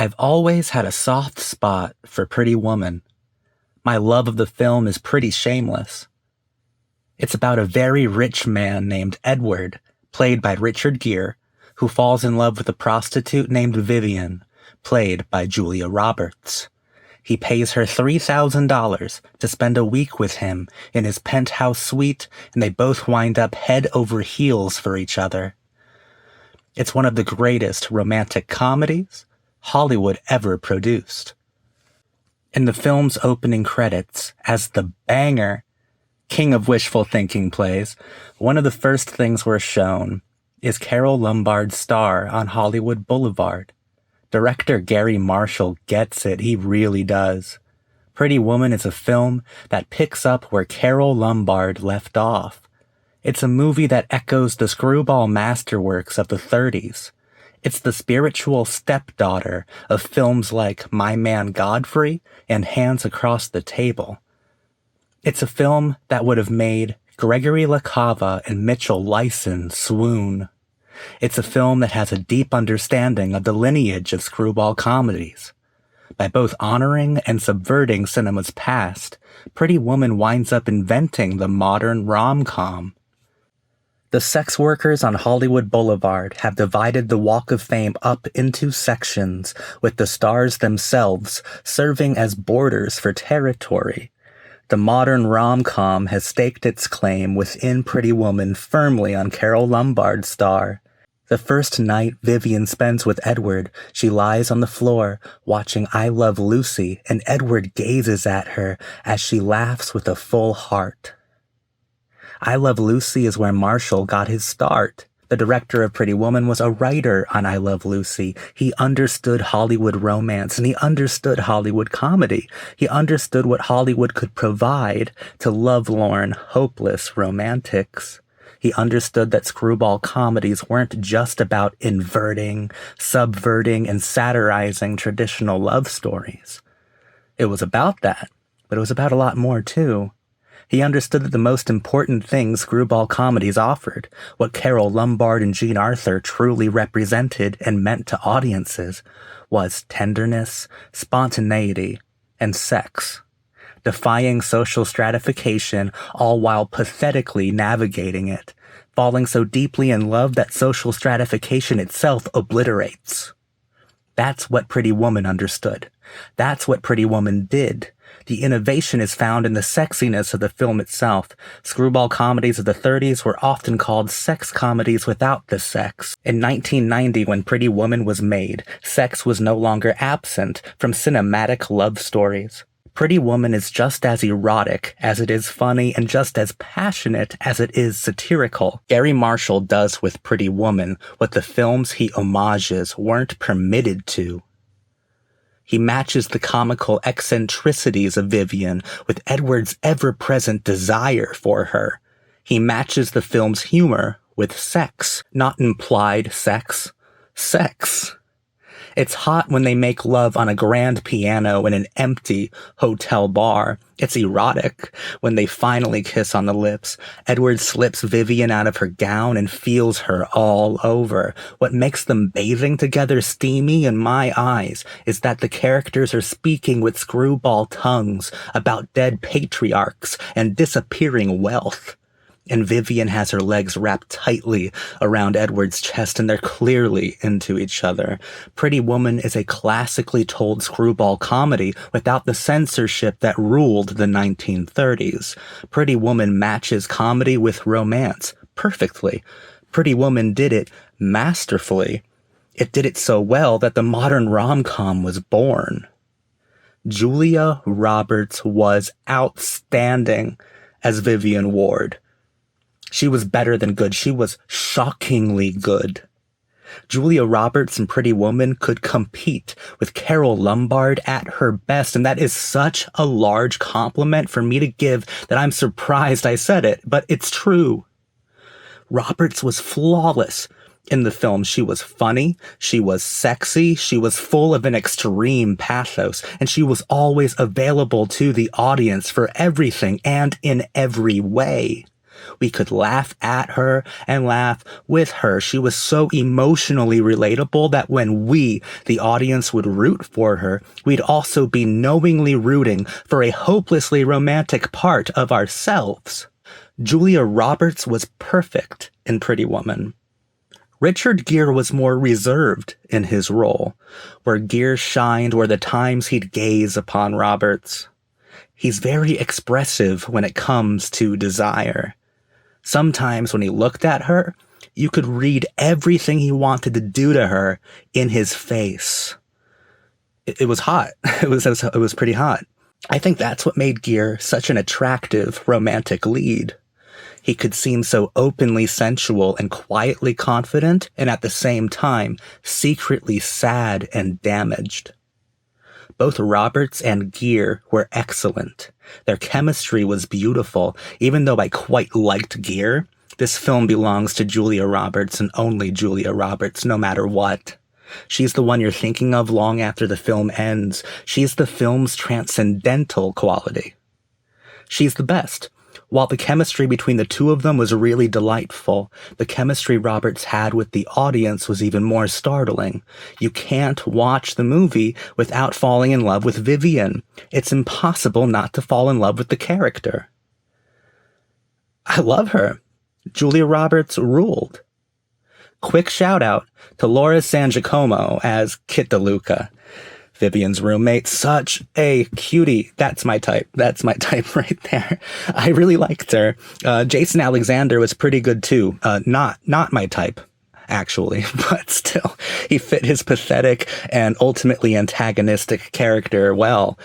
I've always had a soft spot for Pretty Woman. My love of the film is pretty shameless. It's about a very rich man named Edward, played by Richard Gere, who falls in love with a prostitute named Vivian, played by Julia Roberts. He pays her $3,000 to spend a week with him in his penthouse suite, and they both wind up head over heels for each other. It's one of the greatest romantic comedies Hollywood ever produced. In the film's opening credits, as the banger King of Wishful Thinking plays, one of the first things we're shown is Carole Lombard's star on Hollywood Boulevard. Director Gary Marshall gets it, he really does. Pretty Woman is a film that picks up where Carole Lombard left off. It's a movie that echoes the screwball masterworks of the 30s. It's the spiritual stepdaughter of films like My Man Godfrey and Hands Across the Table. It's a film that would have made Gregory LaCava and Mitchell Lyson swoon. It's a film that has a deep understanding of the lineage of screwball comedies. By both honoring and subverting cinema's past, Pretty Woman winds up inventing the modern rom-com. The sex workers on Hollywood Boulevard have divided the Walk of Fame up into sections, with the stars themselves serving as borders for territory. The modern rom-com has staked its claim within Pretty Woman firmly on Carole Lombard's star. The first night Vivian spends with Edward, she lies on the floor watching I Love Lucy, and Edward gazes at her as she laughs with a full heart. I Love Lucy is where Marshall got his start. The director of Pretty Woman was a writer on I Love Lucy. He understood Hollywood romance, and he understood Hollywood comedy. He understood what Hollywood could provide to lovelorn, hopeless romantics. He understood that screwball comedies weren't just about inverting, subverting, and satirizing traditional love stories. It was about that, but it was about a lot more too. He understood that the most important thing screwball comedies offered, what Carole Lombard and Jean Arthur truly represented and meant to audiences, was tenderness, spontaneity, and sex. Defying social stratification, all while pathetically navigating it, falling so deeply in love that social stratification itself obliterates. That's what Pretty Woman understood. That's what Pretty Woman did. The innovation is found in the sexiness of the film itself. Screwball comedies of the 30s were often called sex comedies without the sex. In 1990, when Pretty Woman was made, sex was no longer absent from cinematic love stories. Pretty Woman is just as erotic as it is funny and just as passionate as it is satirical. Gary Marshall does with Pretty Woman what the films he homages weren't permitted to. He matches the comical eccentricities of Vivian with Edward's ever-present desire for her. He matches the film's humor with sex, not implied sex. Sex. It's hot when they make love on a grand piano in an empty hotel bar. It's erotic when they finally kiss on the lips. Edward slips Vivian out of her gown and feels her all over. What makes them bathing together steamy in my eyes is that the characters are speaking with screwball tongues about dead patriarchs and disappearing wealth. And Vivian has her legs wrapped tightly around Edward's chest, and they're clearly into each other. Pretty Woman is a classically told screwball comedy without the censorship that ruled the 1930s. Pretty Woman matches comedy with romance perfectly. Pretty Woman did it masterfully. It did it so well that the modern rom-com was born. Julia Roberts was outstanding as Vivian Ward. She was better than good. She was shockingly good. Julia Roberts in Pretty Woman could compete with Carole Lombard at her best, and that is such a large compliment for me to give that I'm surprised I said it, but it's true. Roberts was flawless in the film. She was funny, she was sexy, she was full of an extreme pathos, and she was always available to the audience for everything and in every way. We could laugh at her and laugh with her. She was so emotionally relatable that when we, the audience, would root for her, we'd also be knowingly rooting for a hopelessly romantic part of ourselves. Julia Roberts was perfect in Pretty Woman. Richard Gere was more reserved in his role, where Gere shined were the times he'd gaze upon Roberts. He's very expressive when it comes to desire. Sometimes when he looked at her, you could read everything he wanted to do to her in his face. It was hot. It was pretty hot. I think that's what made Gere such an attractive romantic lead. He could seem so openly sensual and quietly confident, and at the same time, secretly sad and damaged. Both Roberts and Gere were excellent. Their chemistry was beautiful. Even though I quite liked Gere, this film belongs to Julia Roberts and only Julia Roberts, no matter what. She's the one you're thinking of long after the film ends. She's the film's transcendental quality. She's the best. While the chemistry between the two of them was really delightful, the chemistry Roberts had with the audience was even more startling. You can't watch the movie without falling in love with Vivian. It's impossible not to fall in love with the character. I love her. Julia Roberts ruled. Quick shout out to Laura San Giacomo as Kit DeLuca, Vivian's roommate. Such a cutie. That's my type. That's my type right there. I really liked her. Jason Alexander was pretty good too. Not my type, actually, but still, he fit his pathetic and ultimately antagonistic character well.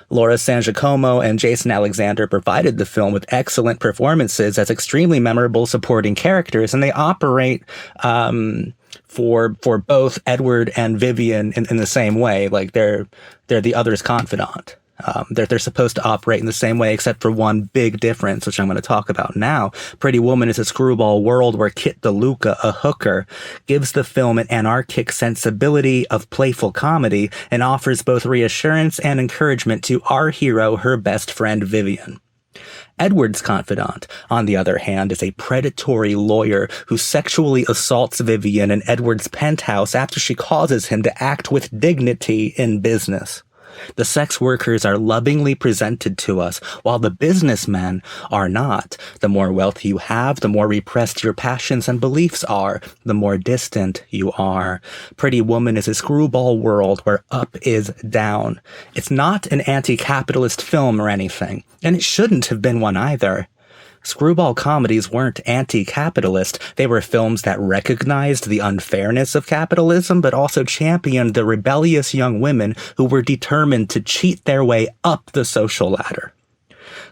Laura San Giacomo and Jason Alexander provided the film with excellent performances as extremely memorable supporting characters, and they operate for both Edward and Vivian in the same way. Like they're the other's confidant. They're supposed to operate in the same way, except for one big difference, which I'm going to talk about now. Pretty Woman is a screwball world where Kit DeLuca, a hooker, gives the film an anarchic sensibility of playful comedy and offers both reassurance and encouragement to our hero, her best friend, Vivian. Edward's confidant, on the other hand, is a predatory lawyer who sexually assaults Vivian in Edward's penthouse after she causes him to act with dignity in business. The sex workers are lovingly presented to us, while the businessmen are not. The more wealth you have, the more repressed your passions and beliefs are, the more distant you are. Pretty Woman is a screwball world where up is down. It's not an anti-capitalist film or anything, and it shouldn't have been one either. Screwball comedies weren't anti-capitalist. They were films that recognized the unfairness of capitalism, but also championed the rebellious young women who were determined to cheat their way up the social ladder.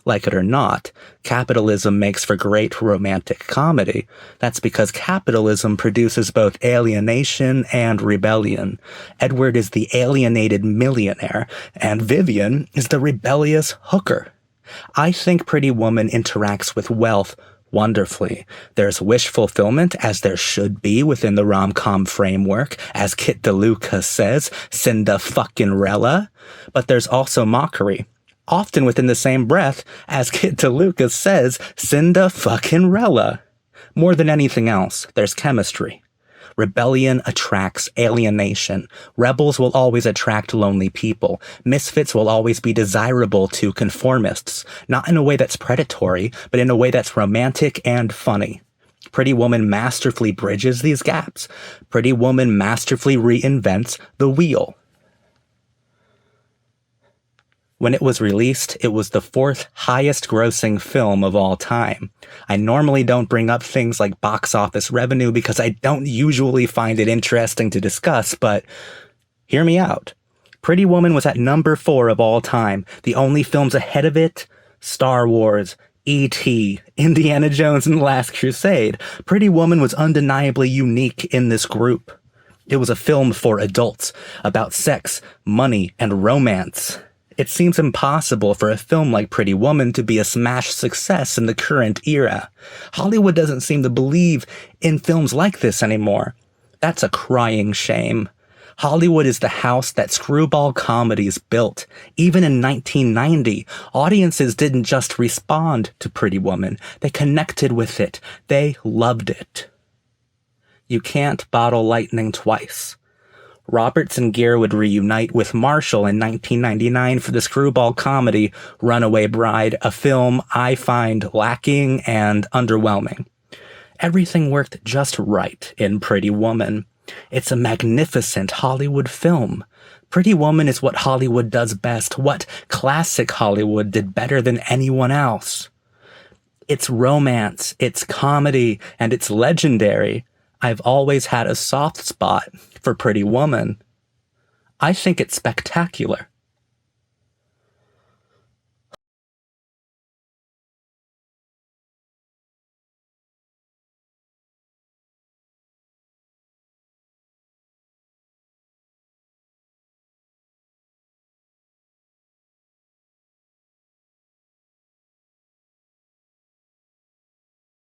Like it or not, capitalism makes for great romantic comedy. That's because capitalism produces both alienation and rebellion. Edward is the alienated millionaire, and Vivian is the rebellious hooker. I think Pretty Woman interacts with wealth wonderfully. There's wish fulfillment, as there should be within the rom-com framework, as Kit DeLuca says, Cinda-fucking-rella. But there's also mockery, often within the same breath as Kit DeLuca says, Cinda-fucking-rella. More than anything else, there's chemistry. Rebellion attracts alienation. Rebels will always attract lonely people. Misfits will always be desirable to conformists, not in a way that's predatory, but in a way that's romantic and funny. Pretty Woman masterfully bridges these gaps. Pretty Woman masterfully reinvents the wheel. When it was released, it was the 4th highest grossing film of all time. I normally don't bring up things like box office revenue because I don't usually find it interesting to discuss, but hear me out. Pretty Woman was at number 4 of all time. The only films ahead of it, Star Wars, E.T., Indiana Jones and the Last Crusade. Pretty Woman was undeniably unique in this group. It was a film for adults, about sex, money, and romance. It seems impossible for a film like Pretty Woman to be a smash success in the current era. Hollywood doesn't seem to believe in films like this anymore. That's a crying shame. Hollywood is the house that screwball comedies built. Even in 1990, audiences didn't just respond to Pretty Woman. They connected with it. They loved it. You can't bottle lightning twice. Roberts and Gere would reunite with Marshall in 1999 for the screwball comedy Runaway Bride, a film I find lacking and underwhelming. Everything worked just right in Pretty Woman. It's a magnificent Hollywood film. Pretty Woman is what Hollywood does best, what classic Hollywood did better than anyone else. It's romance, it's comedy, and it's legendary. I've always had a soft spot for Pretty Woman. I think it's spectacular.